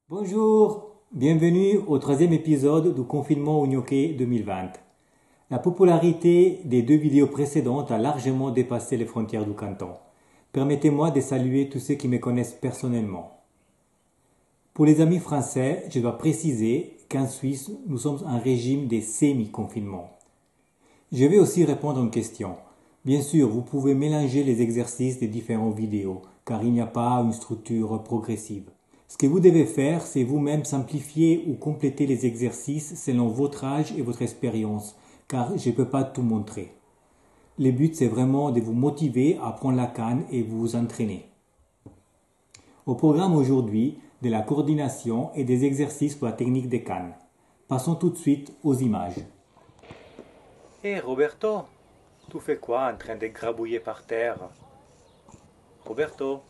Bonjour, bienvenue au troisième épisode du confinement au Gnocchi 2020. La popularité des deux vidéos précédentes a largement dépassé les frontières du canton. Permettez-moi de saluer tous ceux qui me connaissent personnellement. Pour les amis français, je dois préciser qu'en Suisse, nous sommes en régime de semi-confinement. Je vais aussi répondre à une question. Bien sûr, vous pouvez mélanger les exercices des différentes vidéos, car il n'y a pas une structure progressive. Ce que vous devez faire, c'est vous-même simplifier ou compléter les exercices selon votre âge et votre expérience, car je ne peux pas tout montrer. Le but, c'est vraiment de vous motiver à prendre la canne et vous entraîner. Au programme aujourd'hui, de la coordination et des exercices pour la technique des cannes. Passons tout de suite aux images. Hé Roberto, tu fais quoi en train de grabouiller par terre? Roberto,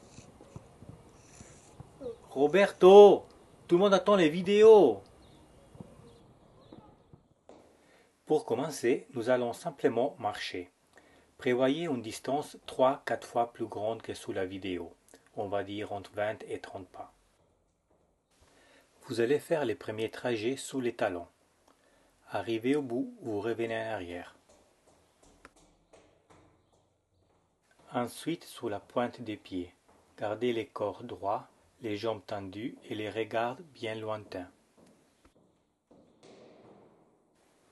Roberto, tout le monde attend les vidéos. Pour commencer, nous allons simplement marcher. Prévoyez une distance 3-4 fois plus grande que sous la vidéo. On va dire entre 20 et 30 pas. Vous allez faire les premiers trajets sous les talons. Arrivé au bout, vous revenez en arrière. Ensuite, sous la pointe des pieds. Gardez les corps droits, les jambes tendues et les regards bien lointains.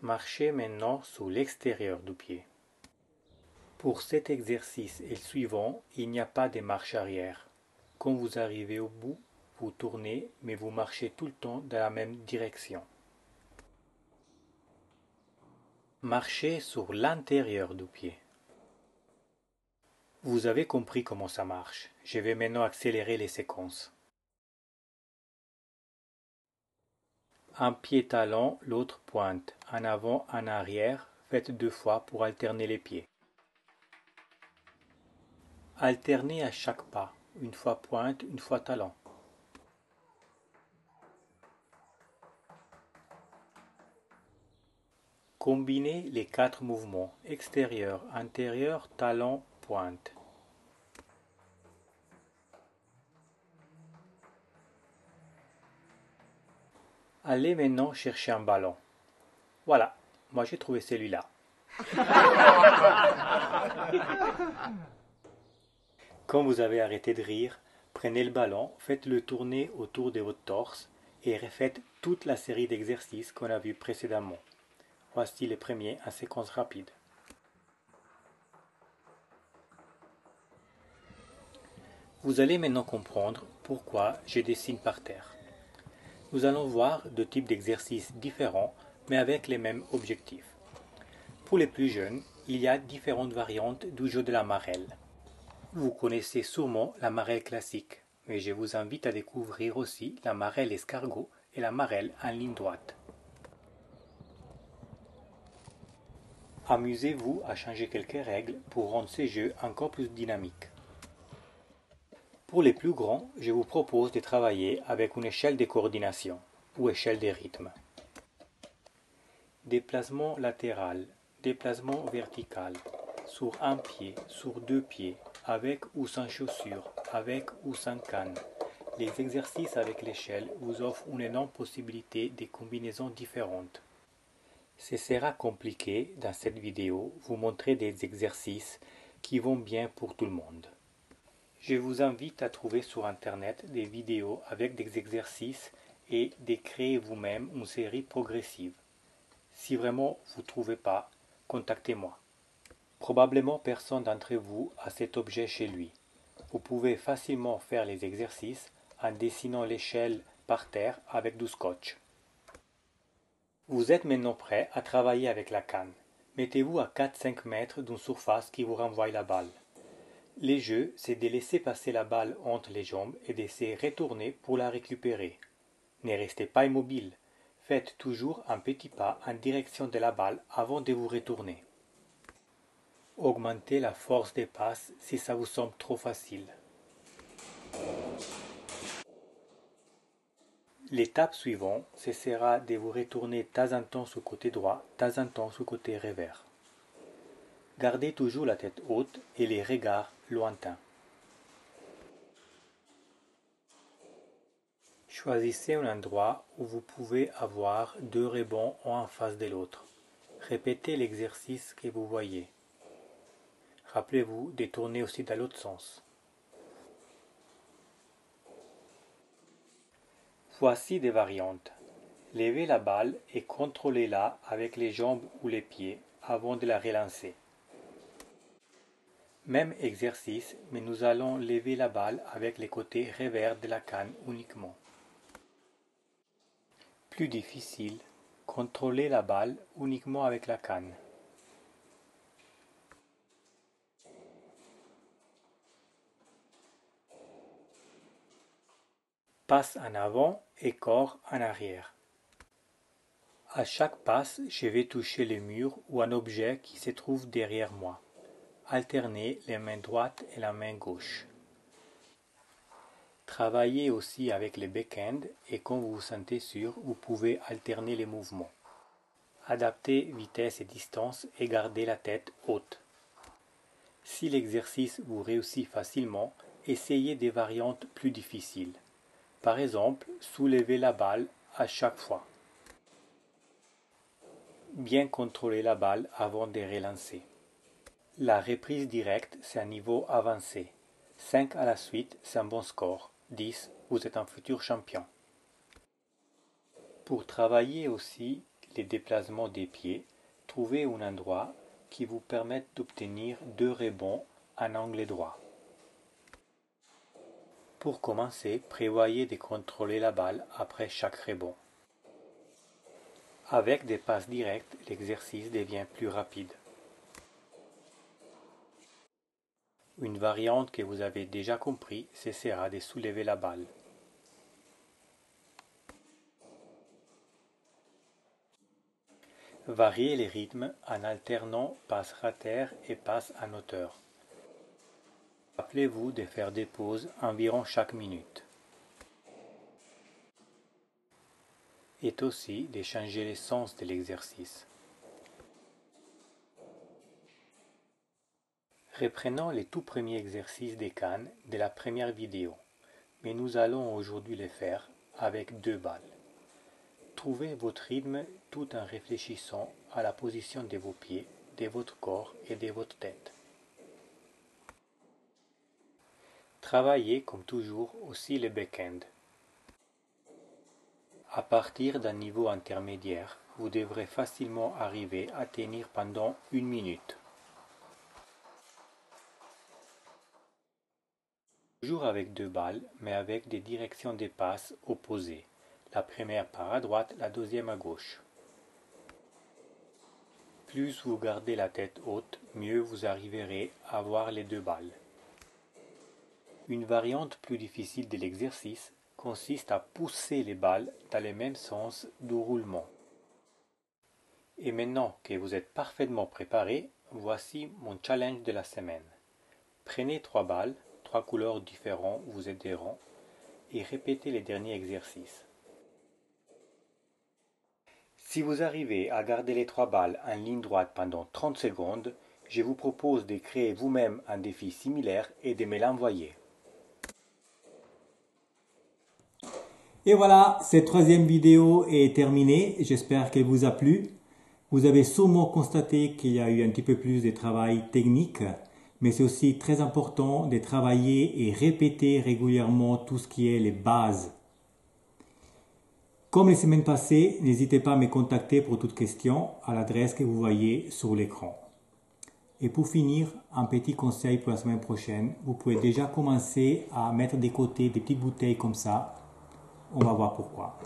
Marchez maintenant sous l'extérieur du pied. Pour cet exercice et le suivant, il n'y a pas de marche arrière. Quand vous arrivez au bout, vous tournez, mais vous marchez tout le temps dans la même direction. Marchez sur l'intérieur du pied. Vous avez compris comment ça marche. Je vais maintenant accélérer les séquences. Un pied talon, l'autre pointe. En avant, en arrière. Faites 2 fois pour alterner les pieds. Alternez à chaque pas. Une fois pointe, une fois talon. Combinez les 4 mouvements, extérieur, intérieur, talon, pointe. Allez maintenant chercher un ballon. Voilà, moi j'ai trouvé celui-là. Quand vous avez arrêté de rire, prenez le ballon, faites-le tourner autour de votre torse et refaites toute la série d'exercices qu'on a vus précédemment. Voici les premiers en séquence rapide. Vous allez maintenant comprendre pourquoi je dessine par terre. Nous allons voir deux types d'exercices différents, mais avec les mêmes objectifs. Pour les plus jeunes, il y a différentes variantes du jeu de la marelle. Vous connaissez sûrement la marelle classique, mais je vous invite à découvrir aussi la marelle escargot et la marelle en ligne droite. Amusez-vous à changer quelques règles pour rendre ces jeux encore plus dynamiques. Pour les plus grands, je vous propose de travailler avec une échelle de coordination ou échelle de rythme. Déplacement latéral, déplacement vertical, sur un pied, sur 2 pieds, avec ou sans chaussures, avec ou sans canne. Les exercices avec l'échelle vous offrent une énorme possibilité de combinaisons différentes. Ce sera compliqué dans cette vidéo vous montrer des exercices qui vont bien pour tout le monde. Je vous invite à trouver sur internet des vidéos avec des exercices et de créer vous-même une série progressive. Si vraiment vous ne trouvez pas, contactez-moi. Probablement personne d'entre vous a cet objet chez lui. Vous pouvez facilement faire les exercices en dessinant l'échelle par terre avec du scotch. Vous êtes maintenant prêt à travailler avec la canne. Mettez-vous à 4-5 mètres d'une surface qui vous renvoie la balle. Le jeu, c'est de laisser passer la balle entre les jambes et de se retourner pour la récupérer. Ne restez pas immobile. Faites toujours un petit pas en direction de la balle avant de vous retourner. Augmentez la force des passes si ça vous semble trop facile. L'étape suivante, ce sera de vous retourner de temps en temps sur le côté droit, de temps en temps sur le côté revers. Gardez toujours la tête haute et les regards lointains. Choisissez un endroit où vous pouvez avoir deux rebonds en face de l'autre. Répétez l'exercice que vous voyez. Rappelez-vous de tourner aussi dans l'autre sens. Voici des variantes. Levez la balle et contrôlez-la avec les jambes ou les pieds avant de la relancer. Même exercice, mais nous allons lever la balle avec les côtés revers de la canne uniquement. Plus difficile, contrôlez la balle uniquement avec la canne. Passe en avant et corps en arrière. À chaque passe, je vais toucher le mur ou un objet qui se trouve derrière moi. Alternez les mains droites et la main gauche. Travaillez aussi avec les back-ends et quand vous vous sentez sûr, vous pouvez alterner les mouvements. Adaptez vitesse et distance et gardez la tête haute. Si l'exercice vous réussit facilement, essayez des variantes plus difficiles. Par exemple, soulevez la balle à chaque fois. Bien contrôler la balle avant de relancer. La reprise directe, c'est un niveau avancé. 5 à la suite, c'est un bon score. 10, vous êtes un futur champion. Pour travailler aussi les déplacements des pieds, trouvez un endroit qui vous permette d'obtenir deux rebonds en angle droit. Pour commencer, prévoyez de contrôler la balle après chaque rebond. Avec des passes directes, l'exercice devient plus rapide. Une variante que vous avez déjà compris, ce sera de soulever la balle. Variez les rythmes en alternant passe rater et passe en hauteur. Rappelez-vous de faire des pauses environ chaque minute. Et aussi de changer le sens de l'exercice. Reprenons les tout premiers exercices des cannes de la première vidéo, mais nous allons aujourd'hui les faire avec deux balles. Trouvez votre rythme tout en réfléchissant à la position de vos pieds, de votre corps et de votre tête. Travaillez comme toujours aussi le back-end. À partir d'un niveau intermédiaire, vous devrez facilement arriver à tenir pendant 1 minute. Toujours avec deux balles, mais avec des directions de passe opposées. La première part à droite, la deuxième à gauche. Plus vous gardez la tête haute, mieux vous arriverez à avoir les deux balles. Une variante plus difficile de l'exercice consiste à pousser les balles dans le même sens du roulement. Et maintenant que vous êtes parfaitement préparé, voici mon challenge de la semaine. Prenez 3 balles, 3 couleurs différentes vous aideront et répétez les derniers exercices. Si vous arrivez à garder les 3 balles en ligne droite pendant 30 secondes, je vous propose de créer vous-même un défi similaire et de me l'envoyer. Et voilà, cette troisième vidéo est terminée. J'espère qu'elle vous a plu. Vous avez sûrement constaté qu'il y a eu un petit peu plus de travail technique, mais c'est aussi très important de travailler et répéter régulièrement tout ce qui est les bases. Comme les semaines passées, n'hésitez pas à me contacter pour toute question à l'adresse que vous voyez sur l'écran. Et pour finir, un petit conseil pour la semaine prochaine. Vous pouvez déjà commencer à mettre de côté des petites bouteilles comme ça. On va voir pourquoi.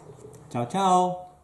Ciao, ciao!